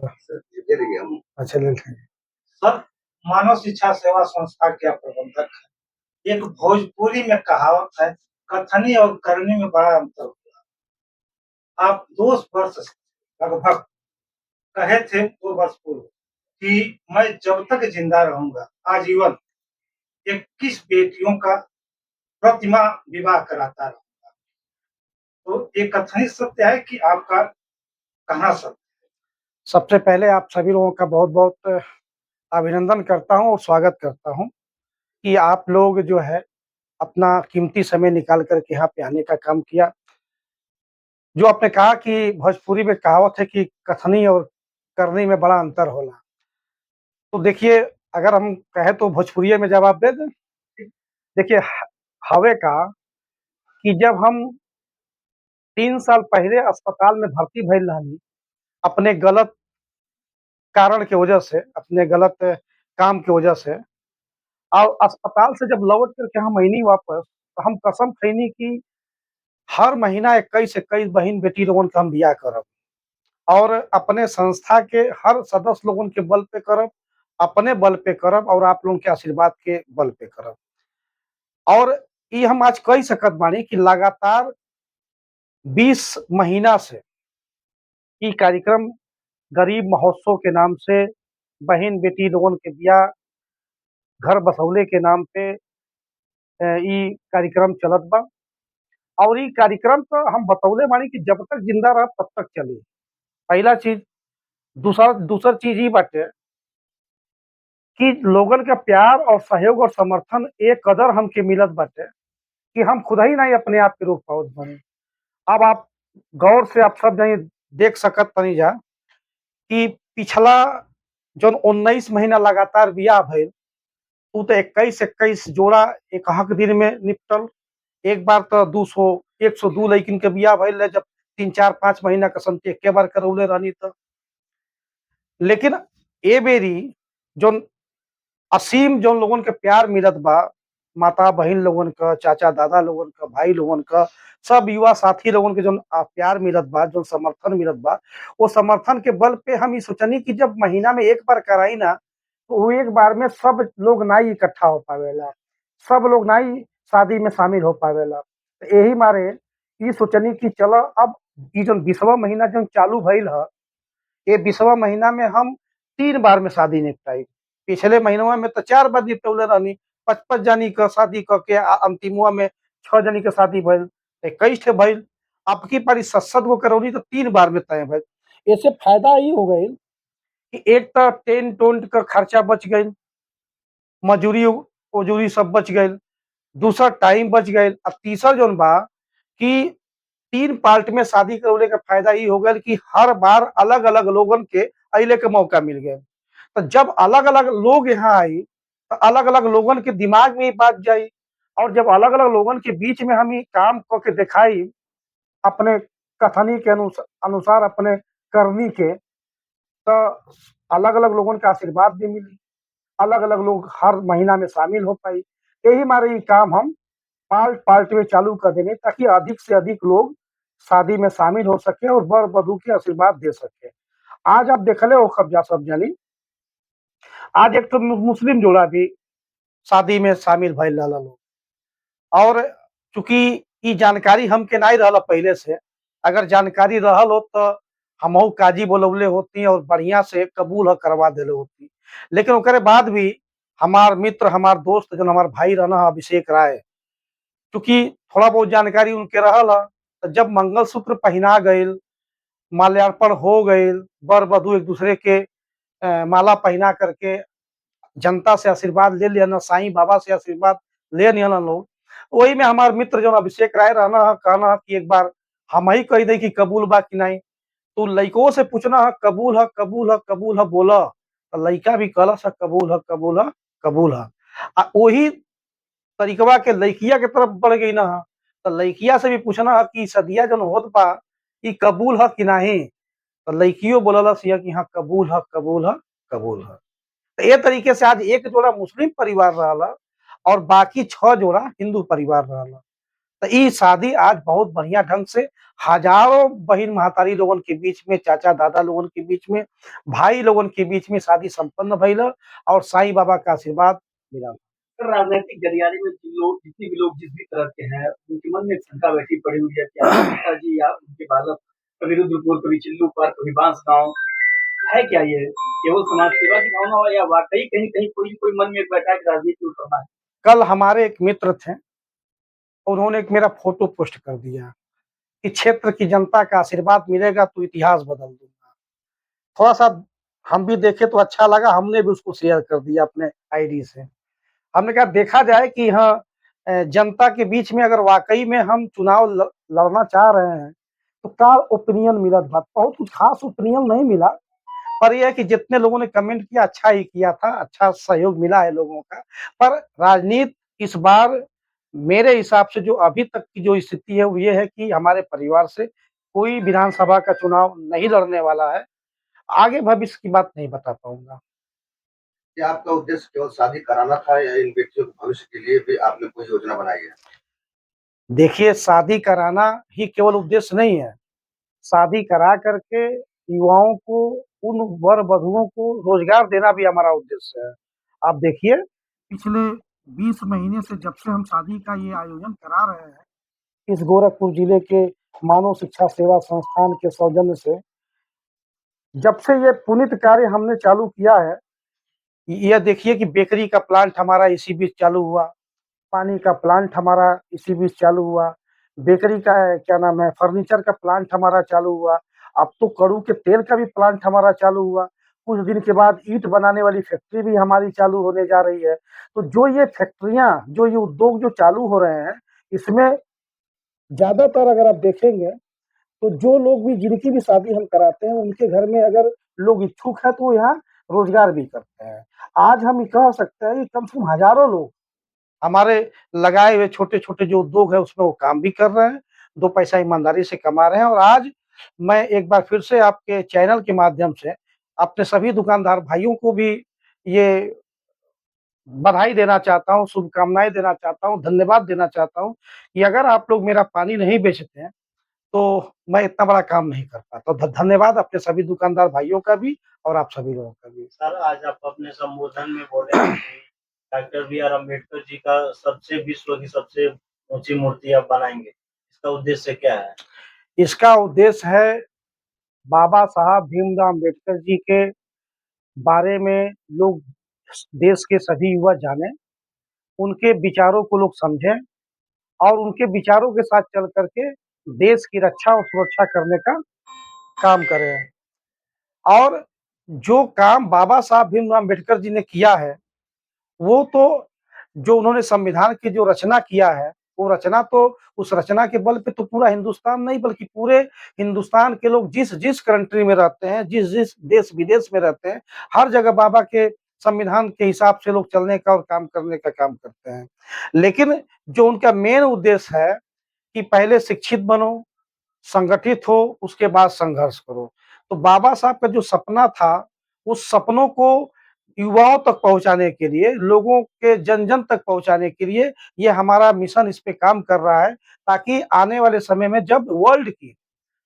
अच्छा ले लेंगे। सर, मानव शिक्षा सेवा संस्था के प्रबंधक हैं। एक भोजपुरी में कहावत है, कथनी और करनी में बड़ा अंतर होता है। आप 2 वर्ष लगभग कहे थे, 2 वर्ष पूर्व, कि मैं जब तक जिंदा रहूंगा आजीवन 21 बेटियों का प्रतिमा विवाह कराता रहूंगा। तो ये कथनी सत्य है कि आपका कहना सत्य? सबसे पहले आप सभी लोगों का बहुत बहुत अभिनंदन करता हूं और स्वागत करता हूं कि आप लोग जो है अपना कीमती समय निकाल कर के यहाँ पे आने का काम किया। जो आपने कहा कि भोजपुरी में कहावत है कि कथनी और करनी में बड़ा अंतर होला। तो देखिए, अगर हम कहें तो भोजपुरिये में जवाब दे दें? देखिए, हवे का कि जब हम 3 साल पहले अस्पताल में भर्ती भइल रहनी, अपने गलत कारण के वजह से, अपने गलत काम की वजह से, और अस्पताल से जब लौट कर के हम अइनी वापस, तो हम कसम खइनी कि हर महीना 21-21 बहिन-बेटी लोगन के हम बियाह करब और अपने संस्था के हर सदस्य लोगन के बल पे करब, अपने बल पे करब और आप लोगन के आशीर्वाद के बल पे करब। और ई हम आज कह सकत बानी कि लगातार 20 महीना से ई कार्यक्रम गरीब महोत्सव के नाम से बहिन-बेटी लोगन के बियाह, घर बसौले के नाम पे ई कार्यक्रम चलत बा और ई कार्यक्रम तो हम बतौले बानी कि जब तक जिंदा रहब तब तक चली। पहला चीज़। दूसर चीज़ ई बाटे कि लोगन का प्यार और सहयोग और समर्थन ए कदर हमके मिलत बाटे कि हम खुद ही नहीं अपने आप के रोक पावत बानी। अब आप गौर से आप सब जने देख सकत तनी जा कि पिछला जौन 19 महीना लगातार बियाह भइल, उ तो 21-21 जोड़ा एकहक दिन में निपटल। एक बार तो 200 102 लइकिन के बियाह भइल रहे, जब 3-4-5 महीना के संते एके बार करौले रहनी त। लेकिन ए बेरी जौन असीम जौन लोगन के प्यार मिलत बा, माता बहिन लोगन क, चाचा दादा लोगन क, भाई लोगन क, सब युवा साथी लोगन के जौन प्यार मिलत बा, जौन समर्थन मिलत बा, वो समर्थन के बल पे हम ई सोचनी कि जब महीना में एक बार कराई ना, तो वो एक बार में सब लोग नाई इकट्ठा हो पावेला, सब लोग नाई शादी में शामिल हो पावेला। तो यही मारे ई सोचनी कि चलो अब ई जौन 20वां महीना जौन चालू भइल ह, ये 20वां महीना में हम 3 बार में शादी निपटाई। पिछले महीनवा में तो 4 बार निपटौले रहनी, 5-5 जानी क शादी क के अंतिमवा में 6 जनी के शादी भइल, 21 ठे भइल। अबकी बारी 7-7 गो करौनी तो 3 बार में तय भइल। एसे फायदा ई हो गइल कि एक तो टेंट-ओंट क खर्चा बच गइल, मजूरी-ओजूरी सब बच गइल, दूसरा टाइम बच गइल, अब तीसरा जौन बा कि 3 पार्ट में शादी करौले का फायदा ई हो गइल कि हर बार अलग-अलग लोगन के अइले के मौका मिल गइल। तो जब अलग-अलग लोग यहाँ आई, तो अलग-अलग लोगन के दिमाग में ई बात जाई और जब अलग-अलग लोगन के बीच में हम ई काम क के देखाई, अपने कथनी के अनुसार अपने करनी के, तो अलग-अलग लोगन का आशीर्वाद भी मिली, अलग-अलग लोग हर महीना में शामिल हो पाई। यही मारे ई काम हम पार्ट-पार्ट में चालू कर देंगे ताकि अधिक से अधिक लोग शादी में शामिल हो सकें और वर-वधू के आशीर्वाद दे सकें। आज आप देखले होखब जा सब जानी, आज एक ठो मुस्लिम जोड़ा भी शादी में शामिल भइल रहल लोग और चूँकि ई जानकारी हमके नाहीं रहल पहिले से, अगर जानकारी रहल होत त हमहू काजी बुलौले होती और बढ़िया से कबूल करवा देले होती। लेकिन ओकरे बाद भी हमार मित्र, हमार दोस्त जौन हमार भाई रहल अभिषेक राय, चूँकि थोड़ा बहुत जानकारी उनके रहल ह, तो जब मंगलसूत्र पहिना गइल, माल्यार्पण हो गइल, वर-वधू एक-दूसरे के माला पहिना करके जनता से आशीर्वाद ले लिहन, साईं बाबा से आशीर्वाद ले लिहन लोग। वही में हमार मित्र जौन अभिषेक राय रहना ह, कहना ह कि एक बार हम ही कह दें कि कबूल बा कि नहीं। तो लइकवो से पूछना ह कबूल ह, कबूल ह, कबूल ह बोला, तो लइका भी कहलस ह कबूल ह, कबूल ह, कबूल ह। वही तरीकवा के लइकिया के तरफ बढ़ गई ना ह, तो लइकिया से भी पूछना ह कि सदिया जौन होत बा, ई कबूल ह कि नाही? तो लइकियो बोललस ह कि हाँ कबूल ह, कबूल ह, कबूल ह। तो ए तरीके से आज एक जोड़ा मुस्लिम परिवार रहल और बाकी 6 जोड़ा हिंदू परिवार रहल। तो ई शादी आज बहुत बढ़िया ढंग से हजारों बहिन महतारी लोगन के बीच में, चाचा दादा लोगन के बीच में, भाई लोगन के बीच में शादी संपन्न भइल और साईं बाबा का आशीर्वाद मिला। राजनीतिक गलियारे में जितने भी लोग जिस भी तरह के हैं, उनके मन में एक शंका बैठी पड़ी हुई है कि आपके पिताजी या उनके बालक कभी रुद्रपुर, कभी चिल्लू पार, कभी बांसगांव, है क्या ये केवल समाज सेवा की भावना हो या वाकई कहीं कहीं कोई कोई मन में बैठा है कि राजनीति में उतरना है? कल हमारे एक मित्र थे, उन्होंने एक मेरा फोटो पोस्ट कर दिया कि क्षेत्र की जनता का आशीर्वाद मिलेगा तो इतिहास बदल दूंगा। थोड़ा सा हम भी देखे तो अच्छा लगा, हमने भी उसको शेयर कर दिया अपने आईडी से। हमने कहा देखा जाए कि हाँ, जनता के बीच में अगर वाकई में हम चुनाव लड़ना चाह रहे हैं तो क्या ओपिनियन मिला था। बहुत कुछ खास ओपिनियन नहीं मिला, पर यह है कि जितने लोगों ने कमेंट किया अच्छा ही किया था, अच्छा सहयोग मिला है लोगों का। पर राजनीति इस बार मेरे हिसाब से जो अभी तक की जो स्थिति है वो ये है कि हमारे परिवार से कोई विधानसभा का चुनाव नहीं लड़ने वाला है। आगे भविष्य की बात नहीं बता पाऊंगा। क्या आपका उद्देश्य केवल शादी कराना था या इन व्यक्तियों के भविष्य के लिए भी आपने कोई योजना बनाई है? देखिए, शादी कराना ही केवल उद्देश्य नहीं है। शादी करा करके युवाओं को, उन वर वधुओं को रोजगार देना भी हमारा उद्देश्य है। आप देखिए, पिछले 20 महीने से जब से हम शादी का ये आयोजन करा रहे हैं, इस गोरखपुर जिले के मानव शिक्षा सेवा संस्थान के सौजन्य से, जब से ये पुनीत कार्य हमने चालू किया है, यह देखिए कि बेकरी का प्लांट हमारा इसी बीच चालू हुआ, पानी का प्लांट हमारा इसी बीच चालू हुआ, बेकरी का क्या नाम है, फर्नीचर का प्लांट हमारा चालू हुआ, अब तो कड़ू के तेल का भी प्लांट हमारा चालू हुआ। कुछ दिन के बाद ईंट बनाने वाली फैक्ट्री भी हमारी चालू होने जा रही है। तो जो ये फैक्ट्रियां, जो ये उद्योग जो चालू हो रहे हैं, इसमें ज्यादातर अगर आप देखेंगे तो जो लोग भी, जिनकी भी शादी हम कराते हैं, उनके घर में अगर लोग इच्छुक है तो वो यहाँ रोजगार भी करते हैं। आज हम कह सकते हैं कि कम से कम हजारों लोग हमारे लगाए हुए छोटे छोटे जो उद्योग है उसमें वो काम भी कर रहे हैं, दो पैसा ईमानदारी से कमा रहे हैं। और आज मैं एक बार फिर से आपके चैनल के माध्यम से अपने सभी दुकानदार भाइयों को भी ये बधाई देना चाहता हूँ, शुभकामनाएं देना चाहता हूँ, धन्यवाद देना चाहता हूँ कि अगर आप लोग मेरा पानी नहीं बेचते हैं तो मैं इतना बड़ा काम नहीं कर पाता। तो धन्यवाद अपने सभी दुकानदार भाइयों का भी और आप सभी लोगों का भी। सर, आज आप अपने संबोधन में बोले हैं कि doctor B are Ambedkar ji का सबसे विश्व की सबसे ऊंची मूर्ति आप बनाएंगे। इसका उद्देश्य क्या है? इसका उद्देश्य है बाबा साहब भीमराव अम्बेडकर जी के बारे में लोग, देश के सभी युवा जाने, उनके विचारों को लोग समझें और उनके विचारों के साथ चल करके देश की रक्षा और सुरक्षा करने का काम करें। और जो काम बाबा साहब भीमराव अम्बेडकर जी ने किया है, वो तो जो उन्होंने संविधान की जो रचना किया है, वो रचना तो, उस रचना के बल पे तो पूरा हिंदुस्तान नहीं बल्कि पूरे हिंदुस्तान के लोग जिस जिस कंट्री में रहते हैं, जिस जिस देश विदेश में रहते हैं, हर जगह बाबा के संविधान के हिसाब से लोग चलने का और काम करने का काम करते हैं। लेकिन जो उनका मेन उद्देश्य है कि पहले शिक्षित बनो, संगठित हो, उसके बाद संघर्ष करो। तो बाबा साहब का जो सपना था, उस सपनों को युवाओं तक पहुंचाने के लिए, लोगों के जन जन तक पहुंचाने के लिए ये हमारा मिशन इस पे काम कर रहा है, ताकि आने वाले समय में जब वर्ल्ड की,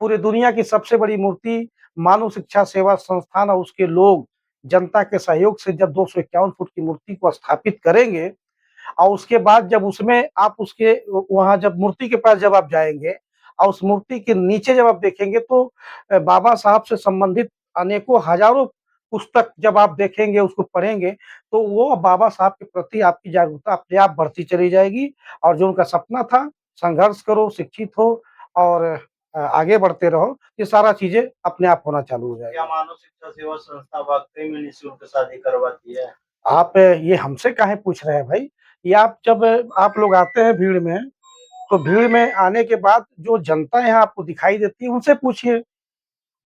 पूरी दुनिया की सबसे बड़ी मूर्ति मानव शिक्षा सेवा संस्थान और उसके लोग जनता के सहयोग से जब 251 फुट की मूर्ति को स्थापित करेंगे और उसके बाद जब उसमें आप उसके वहां जब मूर्ति के पास जब आप जाएंगे और उस मूर्ति के नीचे जब आप देखेंगे तो बाबा साहब से संबंधित अनेकों हजारों पुस्तक जब आप देखेंगे, उसको पढ़ेंगे, तो वो बाबा साहब के प्रति आपकी जागरूकता अपने आप बढ़ती चली जाएगी। और जो उनका सपना था, संघर्ष करो, शिक्षित हो और आगे बढ़ते रहो, ये सारा चीजें अपने आप होना चालू हो क्या जाएगी। मानव शिक्षा सेवा संस्था वाकई में निःशुल्क शादी करवाती है? आप ये हमसे काहे पूछ रहे हैं भाई? ये आप जब आप लोग आते हैं भीड़ में, तो भीड़ में आने के बाद जो जनता यहाँ आपको दिखाई देती है, उनसे पूछिए।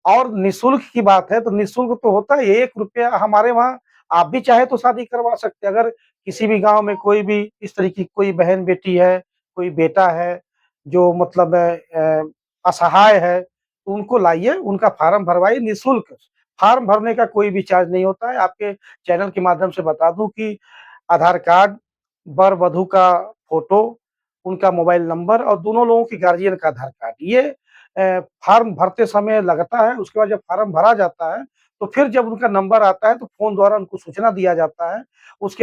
और निःशुल्क की बात है तो निःशुल्क तो होता है, 1 रुपया हमारे वहाँ आप भी चाहे तो शादी करवा सकते हैं। अगर किसी भी गाँव में कोई भी इस तरीके की कोई बहन-बेटी है, कोई बेटा है, जो मतलब असहाय है, तो उनको लाइए, उनका फार्म भरवाइए निःशुल्क। फार्म भरने का कोई भी चार्ज नहीं होता है। आपके चैनल के माध्यम से बता दूँ कि आधार कार्ड, वर-वधू का फ़ोटो उनका मोबाइल नंबर और दोनों लोगों की गार्जियन का आधार कार्ड। ये फॉर्म भरते समय लगता है, उसके बाद जब फॉर्म भरा जाता है, तो फिर जब उनका नंबर आता है, तो फ़ोन द्वारा उनको सूचना दिया जाता है। उसके